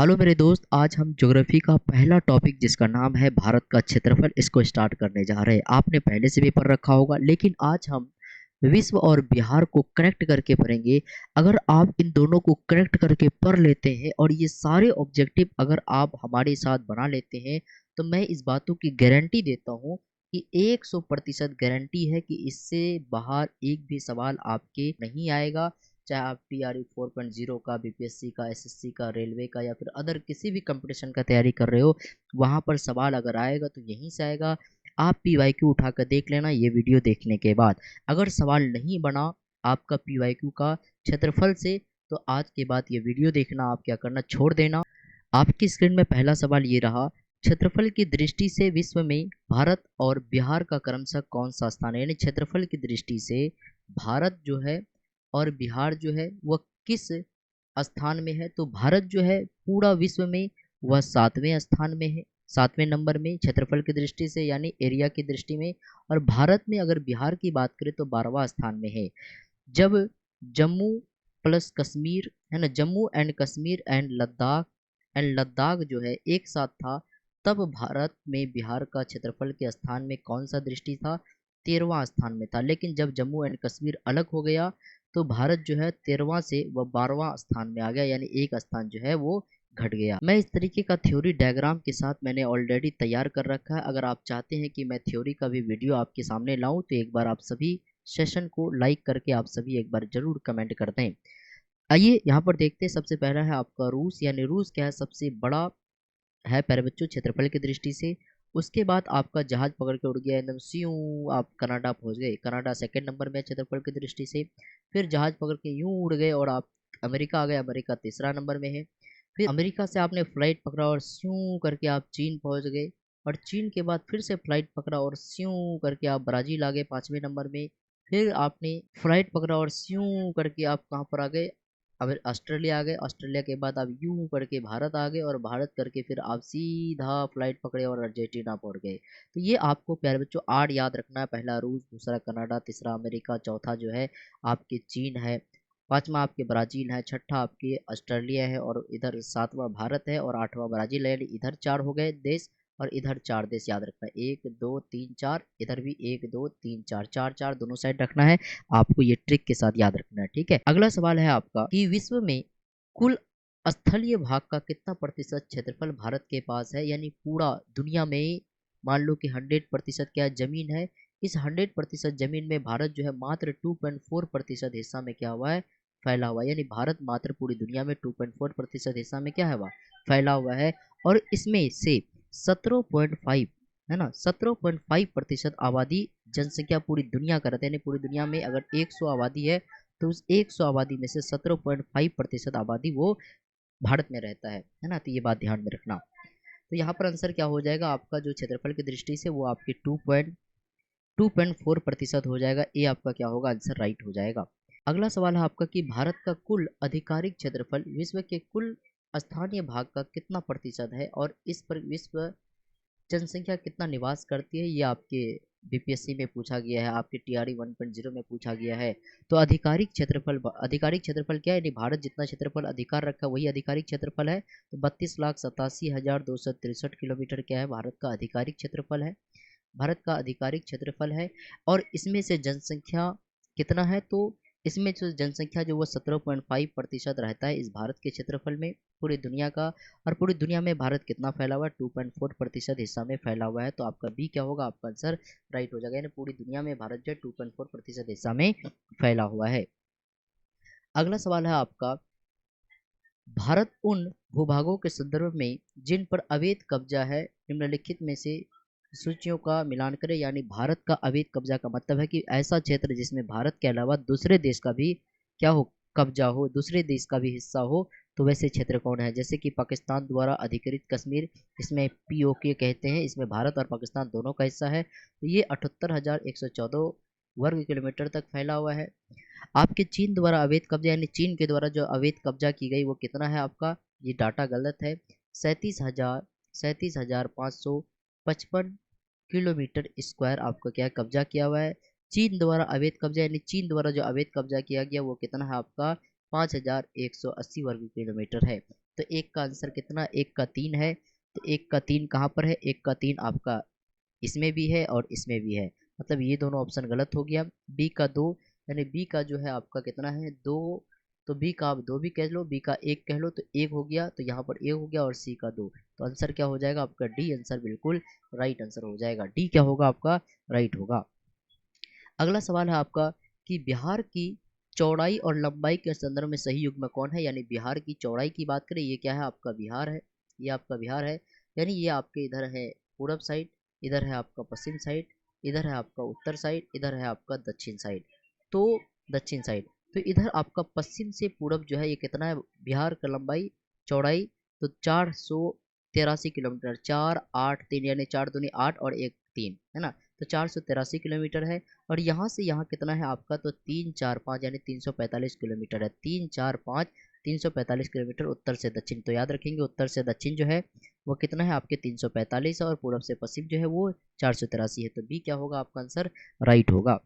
Hello मेरे दोस्त, आज हम ज्योग्राफी का पहला टॉपिक जिसका नाम है भारत का क्षेत्रफल, इसको स्टार्ट करने जा रहे हैं। आपने पहले से भी पढ़ रखा होगा, लेकिन आज हम विश्व और बिहार को कनेक्ट करके पढ़ेंगे। अगर आप इन दोनों को कनेक्ट करके पढ़ लेते हैं और ये सारे ऑब्जेक्टिव अगर आप हमारे साथ बना लेते हैं, तो मैं इस बातों की गारंटी देता हूँ कि 100% गारंटी है कि इससे बाहर एक भी सवाल आपके नहीं आएगा। चाहे आप TRE 4.0 का, BPSC का, SSC का, रेलवे का या फिर अदर किसी भी कंपटीशन का तैयारी कर रहे हो, वहाँ पर सवाल अगर आएगा तो यहीं से आएगा। आप PYQ उठा कर देख लेना ये वीडियो देखने के बाद। अगर सवाल नहीं बना आपका PYQ का क्षेत्रफल से, तो आज के बाद ये वीडियो देखना आप क्या करना छोड़ देना। आपकी स्क्रीन में पहला सवाल ये रहा, क्षेत्रफल की दृष्टि से विश्व में भारत और बिहार का क्रमशः कौन सा स्थान है। यानी क्षेत्रफल की दृष्टि से भारत जो है और बिहार जो है वह किस स्थान में है। तो भारत जो है पूरा विश्व में वह 7वें स्थान में है, 7वें नंबर में क्षेत्रफल की दृष्टि से, यानी एरिया की दृष्टि में। और भारत में अगर बिहार की बात करें तो 12वां स्थान में है। जब जम्मू प्लस कश्मीर है ना, जम्मू एंड कश्मीर एंड लद्दाख जो है एक साथ था, तब भारत में बिहार का क्षेत्रफल के स्थान में कौन सा दृष्टि था, 13वां स्थान में था। लेकिन जब जम्मू एंड कश्मीर अलग हो गया तो भारत जो है 13वां से वह 12वां स्थान में आ गया, यानी एक स्थान जो है वो घट गया। मैं इस तरीके का थ्योरी डायग्राम के साथ मैंने ऑलरेडी तैयार कर रखा है। अगर आप चाहते हैं कि मैं थ्योरी का भी वीडियो आपके सामने लाऊं, तो एक बार आप सभी सेशन को लाइक करके आप सभी एक बार जरूर कमेंट कर दें। आइए यहाँ पर देखते हैं। सबसे पहला है आपका रूस, यानी रूस क्या है, सबसे बड़ा है प्यारे बच्चों क्षेत्रफल की दृष्टि से। उसके बाद आपका जहाज पकड़ के उड़ गया एकदम स्यू, आप कनाडा पहुंच गए। कनाडा सेकंड नंबर में है क्षेत्रफल की दृष्टि से। फिर जहाज पकड़ के यूं उड़ गए और आप अमेरिका आ गए, अमेरिका तीसरा नंबर में है। फिर अमेरिका से आपने फ्लाइट पकड़ा और स्यू करके आप चीन पहुंच गए। और चीन के बाद फिर से फ्लाइट पकड़ा और स्यू करके आप ब्राजील आ गए 5वें नंबर में। फिर आपने फ्लाइट पकड़ा और स्यू करके आप कहाँ पर आ गए, अब ऑस्ट्रेलिया आ गए। ऑस्ट्रेलिया के बाद आप यूं करके भारत आ गए और भारत करके फिर आप सीधा फ्लाइट पकड़े और अर्जेंटीना पहुंच गए। तो ये आपको प्यारे बच्चों 8 याद रखना है। पहला रूस, दूसरा कनाडा, तीसरा अमेरिका, चौथा जो है आपके चीन है, पांचवा आपके ब्राजील है, छठा आपके ऑस्ट्रेलिया है, और इधर सातवां भारत है और आठवां ब्राजील है। यानी इधर 4 हो गए देश और इधर 4 देश याद रखना है। 1 2 3 4, इधर भी 1 2 3 4, 4 4 दोनों साइड रखना है। आपको ये ट्रिक के साथ याद रखना है, ठीक है। अगला सवाल है आपका कि विश्व में कुल स्थलीय भाग का कितना प्रतिशत क्षेत्रफल भारत के पास है। यानी पूरा दुनिया में मान लो कि 100% क्या जमीन है, इस 100% जमीन में भारत जो है मात्र 2.4% हिस्सा में क्या हुआ है, फैला हुआ है। यानी भारत मात्र पूरी दुनिया में 2.4% हिस्सा में क्या है, वह फैला हुआ है। और इसमें से 17.5 है ना, 17.5% आबादी जनसंख्या पूरी दुनिया का रहता है। यानी पूरी दुनिया में अगर 100 आबादी है तो उस 100 आबादी में से 17.5% आबादी वो भारत में रहता है ना। तो ये बात ध्यान में रखना। तो यहाँ पर आंसर क्या हो जाएगा आपका, जो क्षेत्रफल की दृष्टि से वो आपके 2.4% हो जाएगा। ये आपका क्या होगा, आंसर राइट हो जाएगा। अगला सवाल है आपका कि भारत का कुल आधिकारिक क्षेत्रफल विश्व के कुल स्थानीय भाग का कितना प्रतिशत है, और इस पर विश्व जनसंख्या कितना निवास करती है, ये आपके BPSC में पूछा गया है, आपके TRE 1.0 में पूछा गया है। तो आधिकारिक क्षेत्रफल क्या है, यानी भारत जितना क्षेत्रफल अधिकार रखा वही आधिकारिक क्षेत्रफल है। तो 32,87,263 किलोमीटर क्या है, भारत का आधिकारिक क्षेत्रफल है। भारत का आधिकारिक क्षेत्रफल है। और इसमें से जनसंख्या कितना है, तो इसमें जो जनसंख्या जो वो 17.5% रहता है इस भारत के क्षेत्रफल में पूरी दुनिया का। और पूरी दुनिया में भारत कितना फैला हुआ है, 2.4% हिस्सा में फैला हुआ है। तो आपका बी क्या होगा, आपका आंसर राइट हो जाएगा। यानी पूरी दुनिया में भारत जो 2.4% हिस्सा में फैला हुआ है। अगला सवाल है आपका, भारत उन भूभागों के संदर्भ में जिन पर अवैध कब्जा है निम्नलिखित में से सूचियों का मिलान करें। यानी भारत का अवैध कब्जा का मतलब है कि ऐसा क्षेत्र जिसमें भारत के अलावा दूसरे देश का भी क्या हो, कब्जा हो, दूसरे देश का भी हिस्सा हो। तो वैसे क्षेत्र कौन है, जैसे कि पाकिस्तान द्वारा अधिकृत कश्मीर, इसमें POK कहते हैं, इसमें भारत और पाकिस्तान दोनों का हिस्सा है। तो ये 78,114 वर्ग किलोमीटर तक फैला हुआ है। आपके चीन द्वारा अवैध कब्जा, यानी चीन के द्वारा जो अवैध कब्जा की गई वो कितना है आपका, ये डाटा गलत है। 37,555 किलोमीटर स्क्वायर आपका क्या है, कब्जा किया हुआ है। चीन द्वारा अवैध कब्जा, यानी चीन द्वारा जो अवैध कब्जा किया गया वो कितना है आपका, 5,180 वर्ग किलोमीटर है। तो एक का आंसर कितना, एक का 3 है। तो एक का 3 कहाँ पर है, एक का 3 आपका इसमें भी है और इसमें भी है, मतलब ये दोनों ऑप्शन गलत हो गया। बी का 2, यानी बी का जो है आपका कितना है 2, तो बी का आप 2 भी कह लो, बी का 1 कह लो, तो 1 हो गया, तो यहाँ पर 1 हो गया, और सी का 2, तो आंसर क्या हो जाएगा आपका डी आंसर बिल्कुल राइट आंसर हो जाएगा। डी क्या होगा आपका राइट होगा। अगला सवाल है आपका कि बिहार की चौड़ाई और लंबाई के संदर्भ में सही युग्म कौन है, यानी बिहार की चौड़ाई की बात करें, ये क्या है आपका बिहार है, ये आपका बिहार है, यानी ये आपके इधर है पूरब साइड, इधर है आपका पश्चिम साइड, इधर है आपका उत्तर साइड, इधर है आपका दक्षिण साइड। तो दक्षिण साइड, तो इधर आपका पश्चिम से पूरब जो है ये कितना है बिहार का लंबाई चौड़ाई, तो 483 किलोमीटर, 4 8 3 यानी 4 दूनी 8 और 1 3 है ना, तो 483 किलोमीटर है। और यहाँ से यहाँ कितना है आपका, तो 3 4 5 यानी 345 किलोमीटर है, 3 4 5 345 किलोमीटर उत्तर से दक्षिण। तो याद रखेंगे उत्तर से दक्षिण जो है वो कितना है आपके 345 है, और पूरब से पश्चिम जो है वो 483 है। तो बी क्या होगा आपका आंसर राइट होगा।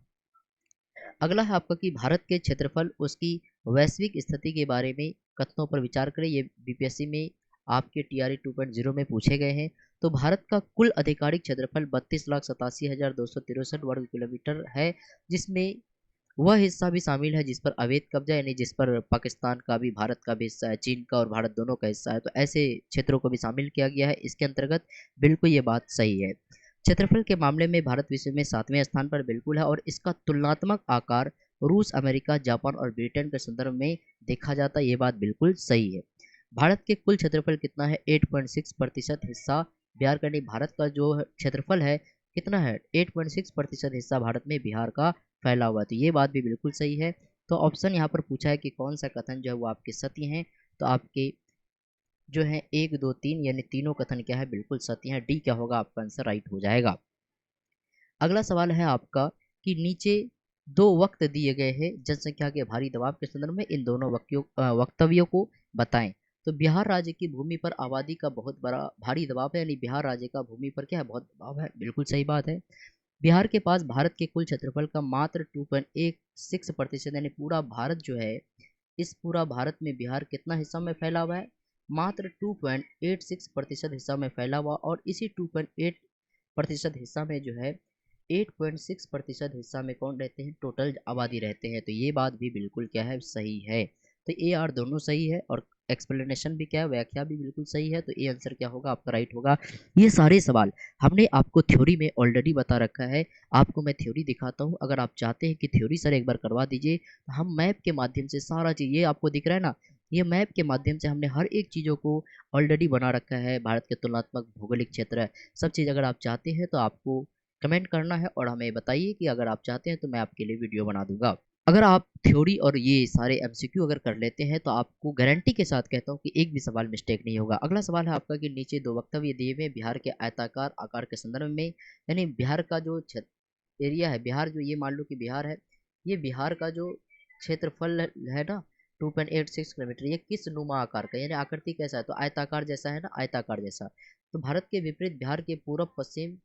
अगला है आपका कि भारत के क्षेत्रफल उसकी वैश्विक स्थिति के बारे में कथनों पर विचार करें। ये बीपीएससी में आपके टीआरई 2.0 में पूछे गए हैं। तो भारत का कुल आधिकारिक क्षेत्रफल 32,87,263 वर्ग किलोमीटर है, जिसमें वह हिस्सा भी शामिल है जिस पर अवैध कब्जा, यानी जिस पर पाकिस्तान का भी भारत का भी हिस्सा है, चीन का और भारत दोनों का हिस्सा है, तो ऐसे क्षेत्रों को भी शामिल किया गया है इसके अंतर्गत। बिल्कुल ये बात सही है। क्षेत्रफल के मामले में भारत विश्व में 7वें स्थान पर बिल्कुल है, और इसका तुलनात्मक आकार रूस, अमेरिका, जापान और ब्रिटेन के संदर्भ में देखा जाता है, ये बात बिल्कुल सही है। भारत के कुल क्षेत्रफल कितना है, 8.6% हिस्सा बिहार का, नहीं भारत का जो क्षेत्रफल है कितना है 8.6% हिस्सा भारत में बिहार का फैला हुआ है, तो ये बात भी बिल्कुल सही है। तो ऑप्शन यहाँ पर पूछा है कि कौन सा कथन जो है वो आपके सत्य हैं, तो आपके जो है 1 2 3 यानी तीनों कथन क्या है बिल्कुल सत्य है। डी क्या होगा आपका आंसर राइट हो जाएगा। अगला सवाल है आपका कि नीचे दो वक्त दिए गए हैं जनसंख्या के भारी दबाव के संदर्भ में इन दोनों वक्तव्यों को बताएं। तो बिहार राज्य की भूमि पर आबादी का बहुत बड़ा भारी दबाव है, यानी बिहार राज्य का भूमि पर क्या है बहुत दबाव है, बिल्कुल सही बात है। बिहार के पास भारत के कुल क्षेत्रफल का मात्र 2.16% यानी पूरा भारत जो है, इस पूरा भारत में बिहार कितना हिस्सा में फैला हुआ है, मात्र 2.86% हिस्सा में फैला हुआ, और इसी 2.8% हिस्सा में जो है 8.6% हिस्सा में कौन रहते हैं, टोटल आबादी रहते हैं। तो ये बात भी बिल्कुल क्या है सही है। तो ए आर दोनों सही है, और एक्सप्लेनेशन भी क्या है, व्याख्या भी बिल्कुल सही है। तो ए आंसर क्या होगा आपका राइट होगा। ये सारे सवाल हमने आपको थ्योरी में ऑलरेडी बता रखा है, आपको मैं थ्योरी दिखाता हूँ। अगर आप चाहते हैं कि थ्योरी सर एक बार करवा दीजिए, तो हम मैप के माध्यम से सारा चीज़, ये आपको दिख रहा है ना, ये मैप के माध्यम से हमने हर एक चीज़ों को ऑलरेडी बना रखा है। भारत के तुलनात्मक भौगोलिक क्षेत्र सब चीज़ अगर आप चाहते हैं तो आपको कमेंट करना है और हमें बताइए कि अगर आप चाहते हैं तो मैं आपके लिए वीडियो बना दूंगा। अगर आप थ्योरी और ये सारे एमसीक्यू अगर कर लेते हैं तो आपको गारंटी के साथ कहता हूँ कि एक भी सवाल मिस्टेक नहीं होगा। अगला सवाल है आपका कि नीचे दो वक्तव्य दिए हुए बिहार के आयताकार आकार के संदर्भ में, यानी बिहार का जो एरिया है, बिहार जो ये मान लो कि बिहार है, ये बिहार का जो क्षेत्रफल है ना 2.86 किलोमीटर, ये किस नुमा आकार का, यानी आकृति कैसा है, तो आयताकार जैसा है ना, आयताकार जैसा। तो भारत के विपरीत बिहार के पूर्व पश्चिम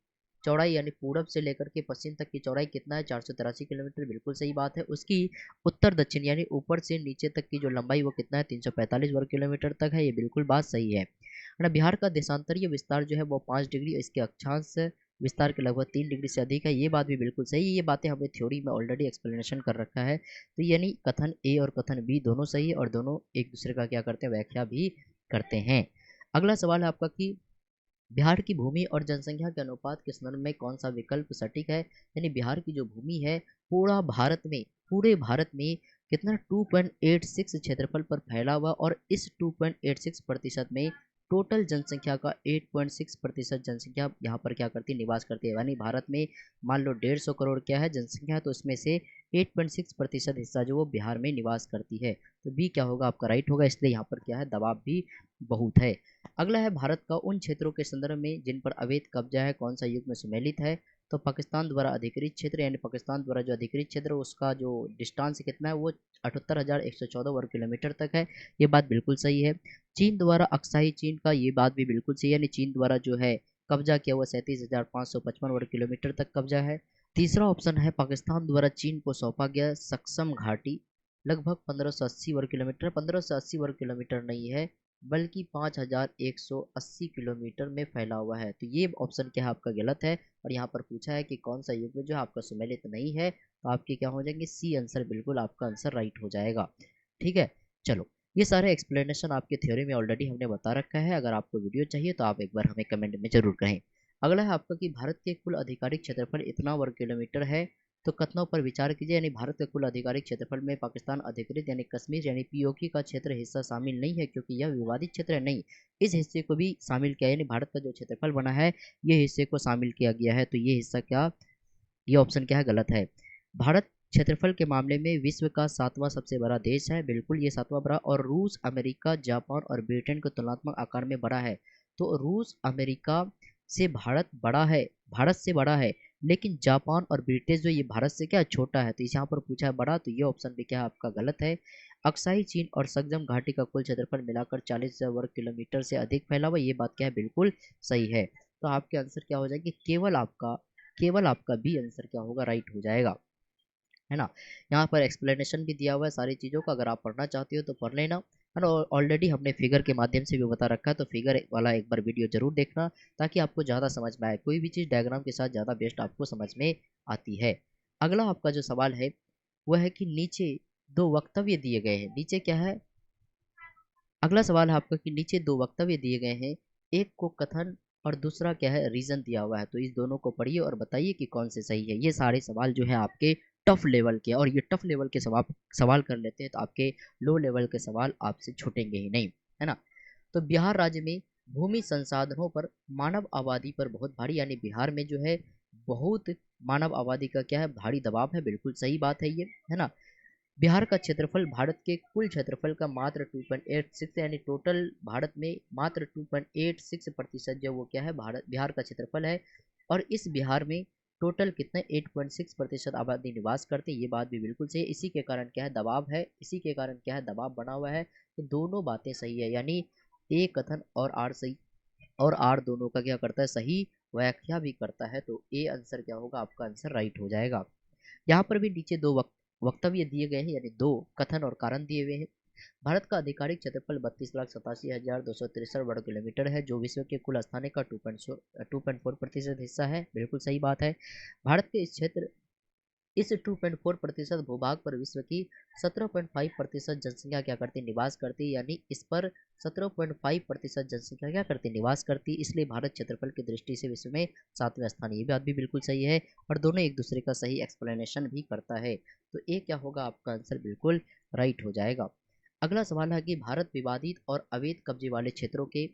चौड़ाई, यानी पूरब से लेकर के पश्चिम तक की चौड़ाई कितना है, 483 किलोमीटर, बिल्कुल सही बात है। उसकी उत्तर दक्षिण यानी ऊपर से नीचे तक की जो लंबाई वो कितना है, 345 वर्ग किलोमीटर तक है, ये बिल्कुल बात सही है ना। बिहार का देशांतरीय विस्तार जो है वो 5 डिग्री, इसके अक्षांश विस्तार के लगभग 3 डिग्री से अधिक है, ये बात भी बिल्कुल सही है। ये बातें हमने थ्योरी में ऑलरेडी एक्सप्लेनेशन कर रखा है। तो यानी कथन ए और कथन बी दोनों सही है, और दोनों एक दूसरे का क्या करते हैं, व्याख्या भी करते हैं। अगला सवाल है आपका कि बिहार की भूमि और जनसंख्या के अनुपात के संदर्भ में कौन सा विकल्प सटीक है, यानी बिहार की जो भूमि है पूरे भारत में कितना 2.86 क्षेत्रफल पर फैला हुआ, और इस 2.86% में टोटल जनसंख्या का 8.6% जनसंख्या यहाँ पर क्या करती है, निवास करती है। यानी भारत में मान लो 150 करोड़ क्या है जनसंख्या, तो इसमें से 8.6% हिस्सा जो वो बिहार में निवास करती है। तो बी क्या होगा आपका राइट होगा, इसलिए यहाँ पर क्या है दबाव भी बहुत है। अगला है भारत का उन क्षेत्रों के संदर्भ में जिन पर अवैध कब्जा है कौन सा युग में सम्मिलित है। तो पाकिस्तान द्वारा अधिकृत क्षेत्र, यानी पाकिस्तान द्वारा जो अधिकृत क्षेत्र उसका जो डिस्टेंस कितना है वो 78,114 वर्ग किलोमीटर तक है, ये बात बिल्कुल सही है। चीन द्वारा अक्साई चीन का, ये बात भी बिल्कुल सही है, यानी चीन द्वारा जो है कब्जा किया हुआ 37,555 वर्ग किलोमीटर तक कब्जा है। तीसरा ऑप्शन है पाकिस्तान द्वारा चीन को सौंपा गया सक्षम घाटी, लगभग 1580 वर्ग किलोमीटर, 1580 वर्ग किलोमीटर नहीं है, बल्कि 5180 किलोमीटर में फैला हुआ है। तो ये ऑप्शन क्या है आपका गलत है। और यहाँ पर पूछा है कि कौन सा युग्म जो है आपका सुमेलित नहीं है, तो आपके क्या हो जाएंगे, सी आंसर बिल्कुल आपका आंसर राइट हो जाएगा। ठीक है, चलो ये सारे एक्सप्लेनेशन आपके थ्योरी में ऑलरेडी हमने बता रखा है। अगर आपको वीडियो चाहिए तो आप एक बार हमें कमेंट में जरूर कहें। अगला है आपका कि भारत के कुल आधिकारिक क्षेत्रफल इतना वर्ग किलोमीटर है, तो कथनों पर विचार कीजिए। यानी भारत के कुल आधिकारिक क्षेत्रफल में पाकिस्तान अधिकृत यानी कश्मीर यानी पीओके का क्षेत्र हिस्सा शामिल नहीं है, क्योंकि यह विवादित क्षेत्र है। नहीं, इस हिस्से को भी शामिल किया, यानी भारत का जो क्षेत्रफल बना है ये हिस्से को शामिल किया गया है। तो ये हिस्सा क्या, ये ऑप्शन क्या है, गलत है। भारत क्षेत्रफल के मामले में विश्व का 7वां सबसे बड़ा देश है, बिल्कुल ये 7वां बड़ा। और रूस, अमेरिका, जापान और ब्रिटेन के तुलनात्मक आकार में बड़ा है। तो रूस, अमेरिका से भारत बड़ा है, भारत से बड़ा है। लेकिन जापान और ब्रिटेन जो ये भारत से क्या छोटा है, तो इस यहाँ पर पूछा है बड़ा, तो ये ऑप्शन भी क्या है आपका गलत है। अक्साई चीन और सकजम घाटी का कुल क्षेत्रफल मिलाकर 40,000 वर्ग किलोमीटर से अधिक फैला हुआ, ये बात क्या है, बिल्कुल सही है। तो आपके आंसर क्या हो जाएगी, केवल आपका बी आंसर क्या होगा, राइट हो जाएगा, है ना। यहाँ पर एक्सप्लेनेशन भी दिया हुआ है सारी चीज़ों का, अगर आप पढ़ना चाहते हो तो पढ़ लेना, है ना। ऑलरेडी हमने फिगर के माध्यम से भी बता रखा है, तो फिगर वाला एक बार वीडियो जरूर देखना, ताकि आपको ज़्यादा समझ में आए। कोई भी चीज़ डायग्राम के साथ ज़्यादा बेस्ट आपको समझ में आती है। अगला आपका जो सवाल है वह है कि नीचे दो वक्तव्य दिए गए हैं, नीचे क्या है, अगला सवाल है आपका कि नीचे दो वक्तव्य दिए गए हैं, एक को कथन और दूसरा क्या है, रीजन दिया हुआ है। तो इस दोनों को पढ़िए और बताइए कि कौन से सही है। ये सारे सवाल जो है आपके टफ लेवल के, और ये टफ लेवल के सवाल सवाल कर लेते हैं तो आपके लो लेवल के सवाल आपसे छूटेंगे ही नहीं, है ना। तो बिहार राज्य में भूमि संसाधनों पर मानव आबादी पर बहुत भारी, यानी बिहार में जो है बहुत मानव आबादी का क्या है, भारी दबाव है, बिल्कुल सही बात है ये, है ना। बिहार का क्षेत्रफल भारत के कुल क्षेत्रफल का मात्र 2.86, यानी टोटल भारत में मात्र 2.86% जो वो क्या है, भारत बिहार का क्षेत्रफल है। और इस बिहार में टोटल कितने 8.6% आबादी निवास करते हैं, ये बात भी बिल्कुल सही है। इसी के कारण क्या है, दबाव है, इसी के कारण क्या है, दबाव बना हुआ है। तो दोनों बातें सही है, यानी ए कथन और आर सही, और आर दोनों का क्या करता है, सही व्याख्या भी करता है। तो ए आंसर क्या होगा, आपका आंसर राइट हो जाएगा। यहाँ पर भी नीचे दो वक्तव्य दिए गए हैं, यानी दो कथन और कारण दिए हुए हैं। भारत का आधिकारिक क्षेत्रफल 32,87,263 वर्ग किलोमीटर है, जो विश्व के कुल स्थानीय का 2.4% हिस्सा है, बिल्कुल सही बात है। भारत के इस 2.4% भूभाग पर विश्व की 17.5% जनसंख्या क्या करती, निवास करती, यानी इस पर 17.5% जनसंख्या क्या करती, निवास करती। इसलिए भारत क्षेत्रफल की दृष्टि से विश्व में 7वें स्थान, ये बात भी बिल्कुल सही है। और दोनों एक दूसरे का सही एक्सप्लेनेशन भी करता है। तो ए क्या होगा, आपका आंसर बिल्कुल राइट हो जाएगा। अगला सवाल है कि भारत विवादित और अवैध कब्जे वाले क्षेत्रों के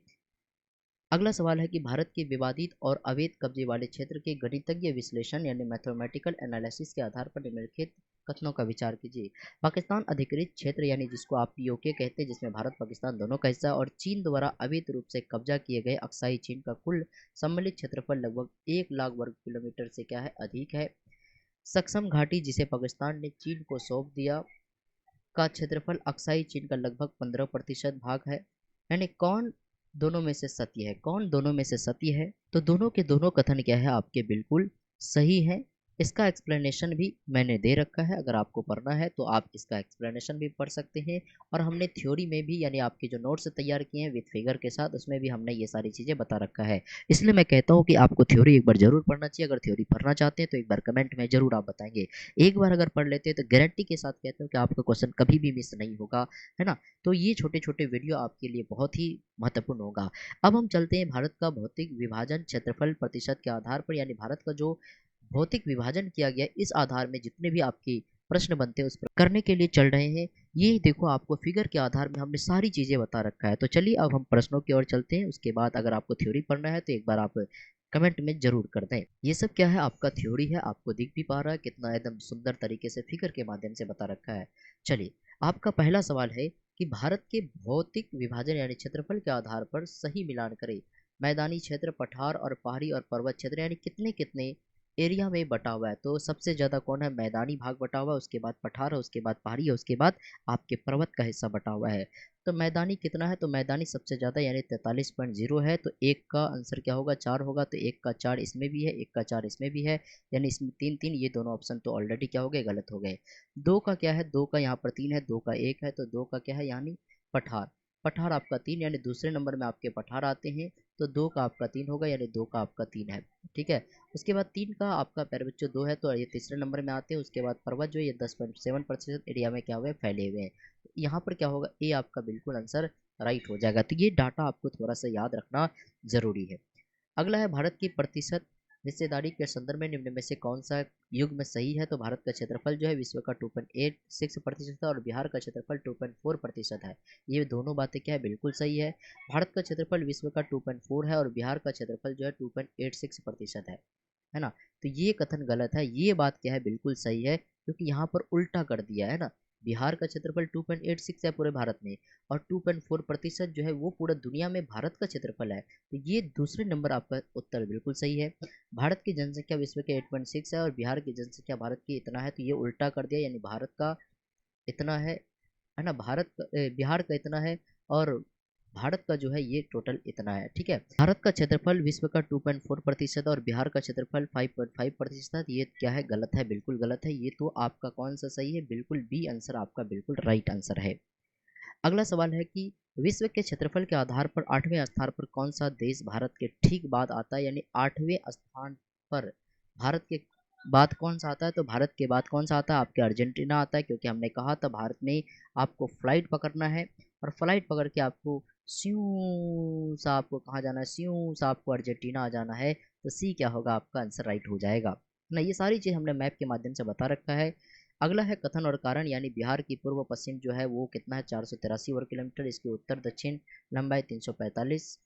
अगला सवाल है कि भारत के विवादित और अवैध कब्जे वाले क्षेत्र के गणितज्ञ विश्लेषण यानी मैथमेटिकल एनालिसिस के आधार पर निम्नलिखित कथनों का विचार कीजिए। पाकिस्तान अधिकृत क्षेत्र यानी जिसको आप पीओके कहते हैं, जिसमें भारत पाकिस्तान दोनों का हिस्सा, और चीन द्वारा अवैध रूप से कब्जा किए गए अक्साई चीन का कुल सम्मिलित क्षेत्रफल लगभग 1 लाख वर्ग किलोमीटर से क्या है, अधिक है। सक्षम घाटी जिसे पाकिस्तान ने चीन को सौंप दिया का क्षेत्रफल अक्साई चीन का लगभग 15% भाग है। यानी कौन दोनों में से सत्य है, कौन दोनों में से सत्य है, तो दोनों के दोनों कथन क्या है, आपके बिल्कुल सही है। इसका एक्सप्लेनेशन भी मैंने दे रखा है, अगर आपको पढ़ना है तो आप इसका एक्सप्लेनेशन भी पढ़ सकते हैं। और हमने थ्योरी में भी, यानी आपके जो नोट्स तैयार किए हैं विद फिगर के साथ, उसमें भी हमने ये सारी चीज़ें बता रखा है। इसलिए मैं कहता हूँ कि आपको थ्योरी एक बार जरूर पढ़ना चाहिए। अगर थ्योरी पढ़ना चाहते हैं तो एक बार कमेंट में जरूर आप बताएंगे। एक बार अगर पढ़ लेते हैं तो गारंटी के साथ कहते हो कि आपका क्वेश्चन कभी भी मिस नहीं होगा, है ना। तो ये छोटे छोटे वीडियो आपके लिए बहुत ही महत्वपूर्ण होगा। अब हम चलते हैं भारत का भौतिक विभाजन क्षेत्रफल प्रतिशत के आधार पर, यानी भारत का जो भौतिक विभाजन किया गया इस आधार में जितने भी आपके प्रश्न बनते हैं उस पर करने के लिए चल रहे हैं। ये देखो आपको फिगर के आधार में हमने सारी चीजें बता रखा है। तो चलिए अब हम प्रश्नों की ओर चलते हैं। उसके बाद अगर आपको थ्योरी पढ़ना है तो एक बार आप कमेंट में जरूर कर दें। ये सब क्या है, आपका थ्योरी है, आपको दिख भी पा रहा है, कितना एकदम सुंदर तरीके से फिगर के माध्यम से बता रखा है। चलिए, आपका पहला सवाल है कि भारत के भौतिक विभाजन यानी क्षेत्रफल के आधार पर सही मिलान करें। मैदानी क्षेत्र, पठार और पहाड़ी और पर्वत क्षेत्र, यानी कितने कितने एरिया में बटा हुआ है। तो सबसे ज़्यादा कौन है, मैदानी भाग बटा हुआ है, उसके बाद पठार है, उसके बाद पहाड़ी है, उसके बाद आपके पर्वत का हिस्सा बटा हुआ है। तो मैदानी कितना है, तो मैदानी सबसे ज़्यादा यानी 43.0 है। तो एक का आंसर क्या होगा, 4 होगा। तो एक का 4 इसमें भी है, एक का 4 इसमें भी है, यानी इसमें 3 3, ये दोनों ऑप्शन तो ऑलरेडी क्या हो गए, गलत हो गए। 2 का क्या है, 2 का यहाँ पर 3 है, 2 का 1 है, तो 2 का क्या है, यानी पठार। पठार आपका 3 यानी दूसरे नंबर में आपके पठार आते हैं, तो 2 का आपका 3 होगा यानी 2 का आपका 3 है, ठीक है। उसके बाद 3 का आपका प्यारे बच्चों 2 है तो ये तीसरे नंबर में आते हैं। उसके बाद पर्वत जो है ये 10.7% एरिया में क्या हुए फैले हुए हैं। यहाँ पर क्या होगा, ए आपका बिल्कुल आंसर राइट हो जाएगा। तो ये डाटा आपको थोड़ा सा याद रखना जरूरी है। अगला है भारत की प्रतिशत हिस्सेदारी के संदर्भ में निम्न में से कौन सा युग में सही है। तो भारत का क्षेत्रफल जो है विश्व का 2.86% है और बिहार का क्षेत्रफल 2.4% है। ये दोनों बातें क्या है, बिल्कुल सही है। भारत का क्षेत्रफल विश्व का 2.4 है और बिहार का क्षेत्रफल जो है 2.86% है ना। तो ये कथन गलत है, ये बात क्या है बिल्कुल सही है, क्योंकि यहाँ पर उल्टा कर दिया है ना। बिहार का क्षेत्रफल 2.86 है पूरे भारत में, और 2.4% जो है वो पूरा दुनिया में भारत का क्षेत्रफल है। तो ये दूसरे नंबर आपका उत्तर बिल्कुल सही है। भारत की जनसंख्या विश्व के 8.6 है और बिहार की जनसंख्या भारत की इतना है, तो ये उल्टा कर दिया, यानी भारत का इतना है ना, बिहार का इतना है और भारत का जो है ये टोटल इतना है, ठीक है। भारत का क्षेत्रफल विश्व का 2.4% और बिहार का क्षेत्रफल 5.5%। ये क्या है, गलत है, बिल्कुल गलत है। ये तो आपका कौन सा सही है, बिल्कुल बी आंसर आपका बिल्कुल राइट आंसर है। अगला सवाल है कि विश्व के क्षेत्रफल के आधार पर 8वें स्थान पर कौन सा देश भारत के ठीक बाद आता है, यानी 8वें स्थान पर भारत के बाद कौन सा आता है। तो भारत के बाद कौन सा आता है, आपके अर्जेंटीना आता है, क्योंकि हमने कहा था भारत में आपको फ्लाइट पकड़ना है और फ्लाइट पकड़ के आपको स्यू सा आपको कहाँ जाना है, स्यू सा आपको अर्जेंटीना आ जाना है। तो सी क्या होगा, आपका आंसर राइट हो जाएगा ना। ये सारी चीज़ हमने मैप के माध्यम से बता रखा है। अगला है कथन और कारण, यानी बिहार की पूर्व पश्चिम जो है वो कितना है, 483 वर्ग किलोमीटर। इसकी उत्तर दक्षिण लंबाई 345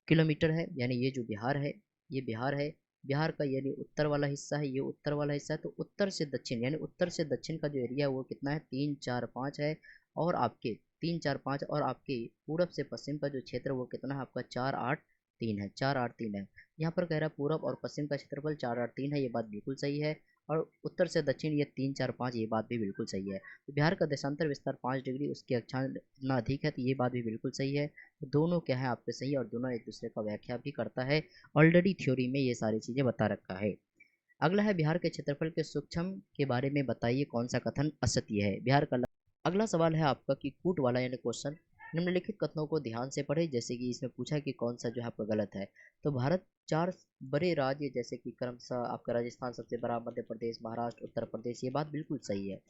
किलोमीटर है, यानी ये जो बिहार है ये बिहार है। बिहार का यानी उत्तर वाला हिस्सा है, ये उत्तर वाला हिस्सा है। तो उत्तर से दक्षिण यानी उत्तर से दक्षिण का जो एरिया है वो कितना है, 345 है। और आपके 345 और आपके पूरब से पश्चिम का जो क्षेत्र वो कितना है आपका 483 है, 483 है। यहाँ पर कह रहा है पूरब और पश्चिम का क्षेत्रफल 483 है, ये बात बिल्कुल सही है। और उत्तर से दक्षिण ये 345, ये बात भी बिल्कुल सही है। तो बिहार का देशांतर विस्तार 5 डिग्री, उसके अक्षांश इतना अधिक है, तो ये बात भी बिल्कुल सही है। तो दोनों क्या है आपके सही, और दोनों एक दूसरे का व्याख्या भी करता है। ऑलरेडी थ्योरी में ये सारी चीज़ें बता रखा है। अगला है बिहार के क्षेत्रफल के सूक्ष्म के बारे में बताइए कौन सा कथन असत्य है। बिहार का अगला सवाल है आपका कि कूट वाला यानी क्वेश्चन, निम्नलिखित कथनों को ध्यान से पढ़े। जैसे कि इसमें पूछा कि कौन सा जो है आपका गलत है। तो भारत 4 बड़े राज्य जैसे कि क्रमशः आपका राजस्थान सबसे बड़ा, मध्य प्रदेश, महाराष्ट्र, उत्तर प्रदेश, ये बात बिल्कुल सही है।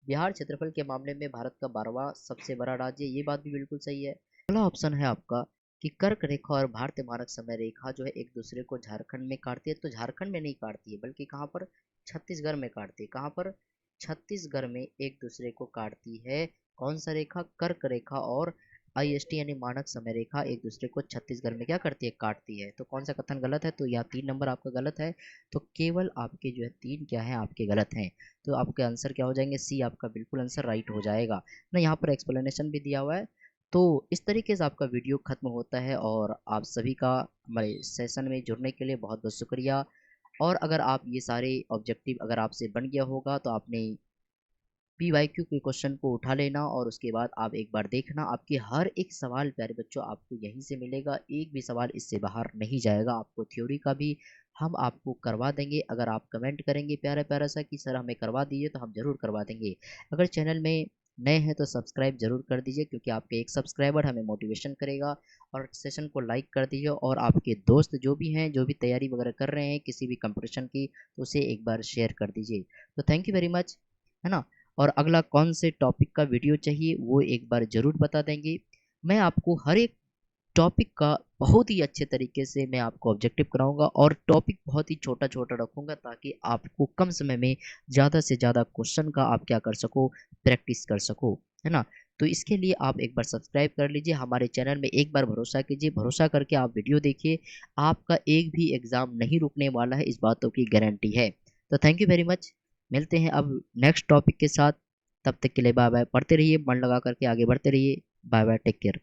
बिहार क्षेत्रफल के मामले में भारत का 12वां सबसे बड़ा राज्य, ये बात भी बिल्कुल सही है। अगला ऑप्शन है आपका कि कर्क रेखा और भारतीय मानक समय रेखा जो है एक दूसरे को झारखंड में काटती है। तो झारखंड में नहीं काटती है, बल्कि कहाँ पर, छत्तीसगढ़ में काटती है। कहाँ पर, छत्तीसगढ़ में एक दूसरे को काटती है। कौन सा रेखा, कर्क रेखा और आईएसटी यानी मानक समय रेखा एक दूसरे को छत्तीसगढ़ में क्या करती है, काटती है। तो कौन सा कथन गलत है, तो यहाँ 3 नंबर आपका गलत है। तो केवल आपके जो है 3 क्या है आपके गलत हैं। तो आपके आंसर क्या हो जाएंगे, सी आपका बिल्कुल आंसर राइट हो जाएगा ना। यहाँ पर एक्सप्लेनेशन भी दिया हुआ है। तो इस तरीके से आपका वीडियो खत्म होता है और आप सभी का हमारे सेशन में जुड़ने के लिए बहुत बहुत शुक्रिया। और अगर आप ये सारे ऑब्जेक्टिव अगर आपसे बन गया होगा तो आपने PYQ के क्वेश्चन को उठा लेना और उसके बाद आप एक बार देखना, आपके हर एक सवाल प्यारे बच्चों आपको यहीं से मिलेगा। एक भी सवाल इससे बाहर नहीं जाएगा। आपको थ्योरी का भी हम आपको करवा देंगे। अगर आप कमेंट करेंगे प्यारा प्यारा सा कि सर हमें करवा दीजिए, तो हम ज़रूर करवा देंगे। अगर चैनल में नए हैं तो सब्सक्राइब जरूर कर दीजिए, क्योंकि आपके एक सब्सक्राइबर हमें मोटिवेशन करेगा। और सेशन को लाइक कर दीजिए और आपके दोस्त जो भी हैं, जो भी तैयारी वगैरह कर रहे हैं किसी भी कंपटीशन की, तो उसे एक बार शेयर कर दीजिए। तो थैंक यू वेरी मच, है ना। और अगला कौन से टॉपिक का वीडियो चाहिए वो एक बार ज़रूर बता देंगे। मैं आपको हर एक टॉपिक का बहुत ही अच्छे तरीके से मैं आपको ऑब्जेक्टिव कराऊंगा और टॉपिक बहुत ही छोटा छोटा रखूंगा, ताकि आपको कम समय में ज़्यादा से ज़्यादा क्वेश्चन का आप क्या कर सको, प्रैक्टिस कर सको, है ना। तो इसके लिए आप एक बार सब्सक्राइब कर लीजिए हमारे चैनल में, एक बार भरोसा कीजिए, भरोसा करके आप वीडियो देखिए। आपका एक भी एग्ज़ाम नहीं रुकने वाला है, इस बातों की गारंटी है। तो थैंक यू वेरी मच, मिलते हैं अब नेक्स्ट टॉपिक के साथ। तब तक के लिए बाय बाय, पढ़ते रहिए, मन लगा करके आगे बढ़ते रहिए। Bye bye, take care.